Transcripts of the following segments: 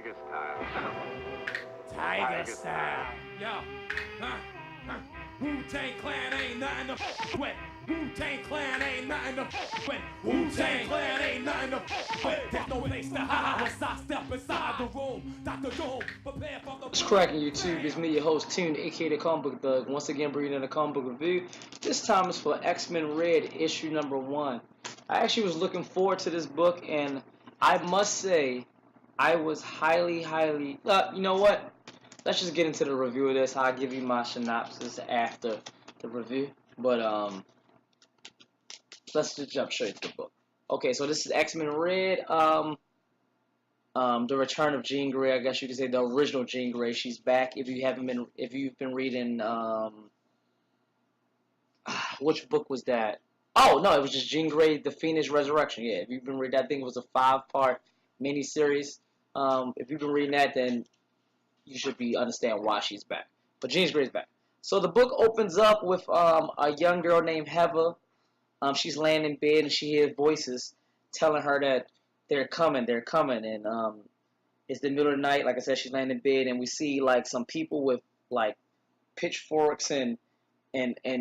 Tiger style. Tiger style. Yo. Wu-Tang Clan ain't nothing to f with. Wu-Tang Clan ain't nothing to f with. Wu-Tang Clan ain't nothing to f with. There's no place to hide once I step inside the room. Dr. Doom, prepare for the... What's cracking YouTube? It's me, your host, Tune, aka the Comic Book Thug. Once again, bringing in a comic book review. This time is for X-Men Red, issue number 1. I actually was looking forward to this book, and I must say, I was highly... you know what? Let's just get into the review of this. I'll give you my synopsis after the review. But, let's just jump straight to the book. Okay, so this is X-Men Red. The return of Jean Grey. I guess you could say the original Jean Grey. She's back. If you've been reading, which book was that? Oh no, it was just Jean Grey, The Phoenix Resurrection. Yeah, if you've been reading that thing, it was a 5-part miniseries. If you've been reading that, then you should understand why she's back. But Jean Grey's back. So the book opens up with a young girl named Heather. She's laying in bed and she hears voices telling her that they're coming, and it's the middle of the night. Like I said, she's laying in bed, and we see like some people with like pitchforks and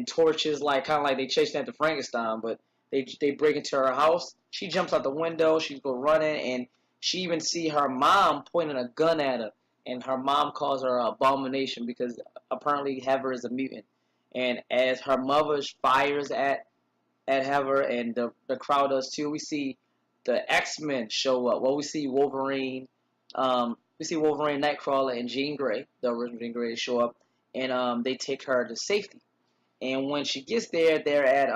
torches, like kind of like they chasing after Frankenstein, but they break into her house. She jumps out the window. She's go running, and she even see her mom pointing a gun at her, and her mom calls her an abomination because apparently Heather is a mutant. And as her mother fires at Heather, and the crowd does too, we see the X-Men show up. Well, we see Wolverine, Nightcrawler, and Jean Grey, the original Jean Grey, show up, and they take her to safety. And when she gets there, they're at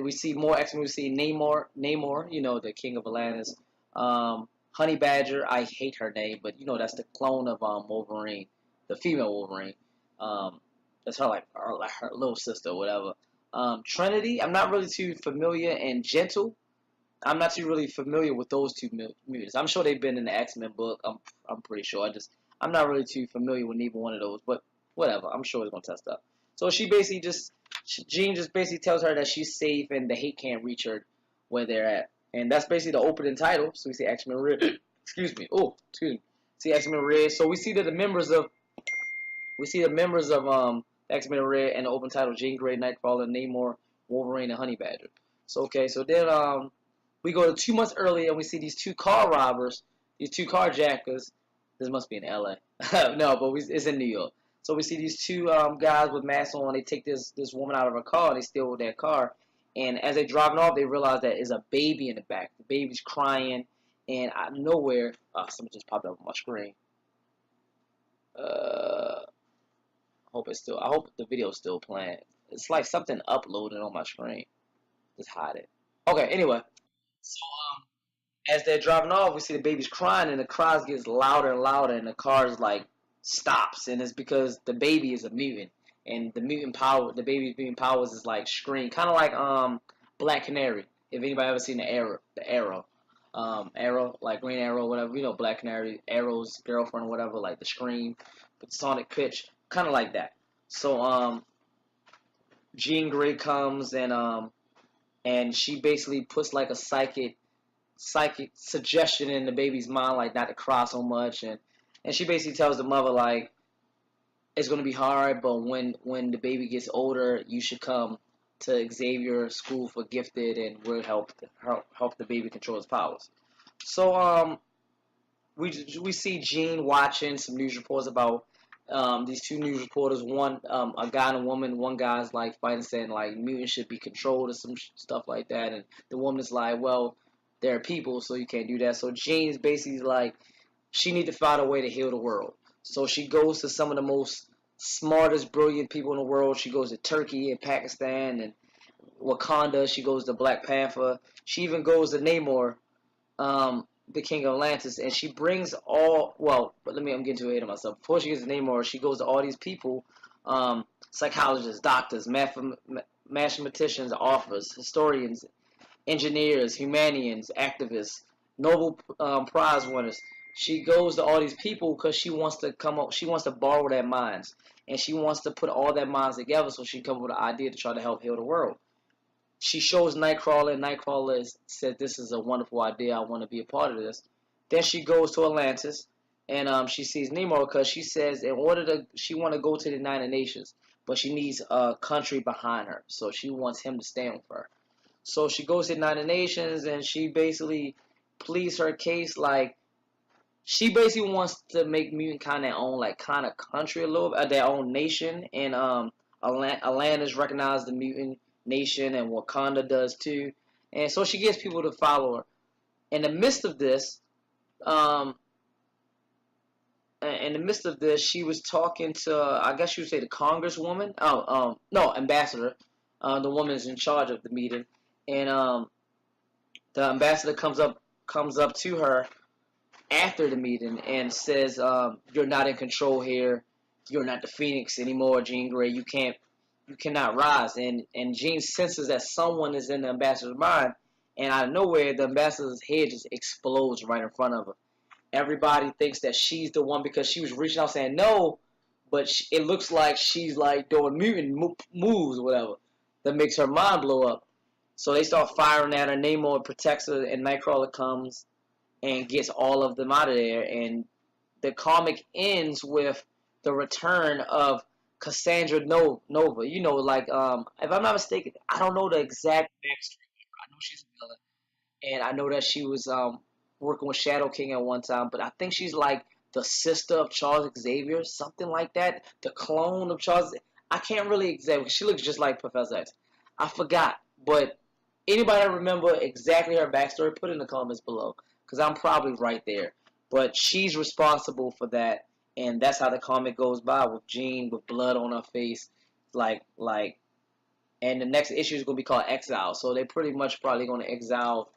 we see more X-Men. We see Namor, you know, the King of Atlantis. Honey Badger, I hate her name, but you know that's the clone of Wolverine, the female Wolverine. That's her her little sister, or whatever. Trinity, I'm not really too familiar, and Gentle, I'm not too really familiar with those two mutants. I'm sure they've been in the X-Men book. I'm pretty sure. I'm not really too familiar with neither one of those, but whatever. I'm sure it's gonna test up. So Jean just basically tells her that she's safe and the hate can't reach her where they're at, and that's basically the opening title. So we see X-Men Red. Excuse me. Oh, excuse me. See X-Men Red. So we see that the members of X-Men Red and the open title Jean Grey, Nightcrawler, Namor, Wolverine, and Honey Badger. So okay, so then we go to 2 months earlier and we see these 2 car robbers, these 2 carjackers. This must be in LA. No, but it's in New York. So we see these 2 guys with masks on. They take this woman out of her car and they steal their car. And as they're driving off, they realize that there's a baby in the back. The baby's crying, and out of nowhere, something just popped up on my screen. I hope the video's still playing. It's like something uploaded on my screen. Just hide it. Okay, anyway. So, as they're driving off, we see the baby's crying, and the cries gets louder and louder, and the car's like stops, and it's because the baby is a mutant, and the baby's mutant powers is like scream, kind of like Black Canary. If anybody ever seen the Arrow, like Green Arrow, whatever, you know, Black Canary, Arrow's girlfriend, or whatever, like the scream, but sonic pitch, kind of like that. So Jean Grey comes and she basically puts like a psychic suggestion in the baby's mind, like not to cry so much, and she basically tells the mother like it's gonna be hard, but when the baby gets older, you should come to Xavier School for Gifted, and we'll help the baby control his powers. So we see Jean watching some news reports about these 2 news reporters. One a guy and a woman. One guy's like fighting, saying like mutants should be controlled or some stuff like that, and the woman's like, well, they're people, so you can't do that. So Jean's basically like she needs to find a way to heal the world. So she goes to some of the most smartest, brilliant people in the world. She goes to Turkey and Pakistan and Wakanda. She goes to Black Panther. She even goes to Namor, the King of Atlantis, and she brings all. Well, but I'm getting too ahead of myself. Before she gets to Namor, she goes to all these people, psychologists, doctors, mathematicians, authors, historians, engineers, humanians, activists, Nobel Prize winners. She goes to all these people because she wants to she wants to borrow their minds, and she wants to put all their minds together so she can come up with an idea to try to help heal the world. She shows Nightcrawler, and Nightcrawler said, "This is a wonderful idea. I want to be a part of this." Then she goes to Atlantis, and she sees Namor because she says she want to go to the United Nations, but she needs a country behind her, so she wants him to stand with her. So she goes to the United Nations, and she basically pleads her case like she basically wants to make mutant kind of their own like kind of country a little bit, their own nation, and Atlantis recognizes the mutant nation, and Wakanda does too, and so she gets people to follow her. In the midst of this, um, she was talking to, I guess you would say, the congresswoman. No, ambassador. The woman is in charge of the meeting, and the ambassador comes up to her after the meeting and says, "You're not in control here. You're not the Phoenix anymore, Jean Grey. You cannot rise." And Jean senses that someone is in the ambassador's mind, and out of nowhere, the ambassador's head just explodes right in front of her. Everybody thinks that she's the one because she was reaching out saying no, but it looks like she's like doing mutant moves or whatever that makes her mind blow up. So they start firing at her. Namor protects her, and Nightcrawler comes and gets all of them out of there. And the comic ends with the return of Cassandra Nova. You know, like if I'm not mistaken, I don't know the exact backstory. I know she's a villain, and I know that she was working with Shadow King at one time, but I think she's like the sister of Charles Xavier, something like that. The clone of Charles. I can't really exactly. She looks just like Professor X. I forgot, but anybody remember exactly her backstory? Put it in the comments below, because I'm probably right there. But she's responsible for that, and that's how the comic goes by, with Jean with blood on her face, like. And the next issue is gonna be called Exile, so they're pretty much probably gonna exile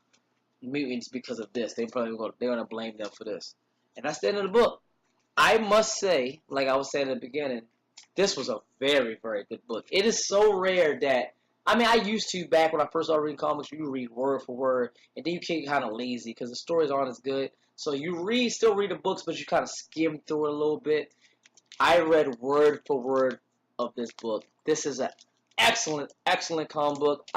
mutants because of this. They're gonna blame them for this, and that's the end of the book. I must say, like I was saying in the beginning, this was a very, very good book. It is so rare that, I mean, I used to back when I first started reading comics. You read word for word, and then you get kind of lazy because the stories aren't as good. So you still read the books, but you kind of skim through it a little bit. I read word for word of this book. This is an excellent, excellent comic book.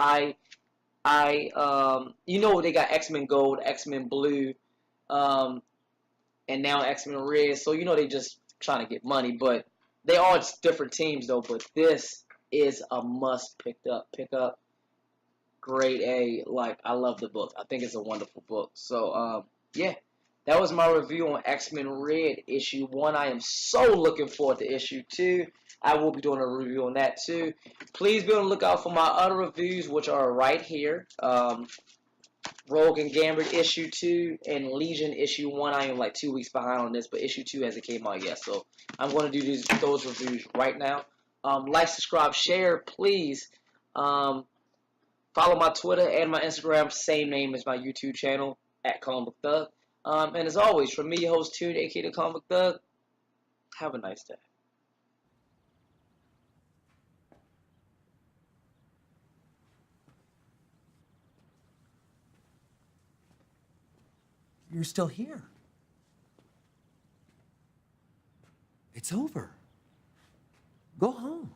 You know, they got X-Men Gold, X-Men Blue, and now X-Men Red. So you know they just trying to get money, but they are different teams though. But this is a must pick up. Grade A. Like, I love the book. I think it's a wonderful book. So yeah, that was my review on X-Men Red issue 1. I am so looking forward to issue 2. I will be doing a review on that too. Please be on the lookout for my other reviews, which are right here. Rogue and Gambit issue 2 and Legion issue 1. I am like 2 weeks behind on this, but issue 2 hasn't came out yet. So I'm going to do those reviews right now. Like, subscribe, share, please. Follow my Twitter and my Instagram, same name as my YouTube channel, at Comic Book Thug. And as always, from me, your host, Tune, aka the Comic Book Thug, have a nice day. You're still here. It's over. Go home.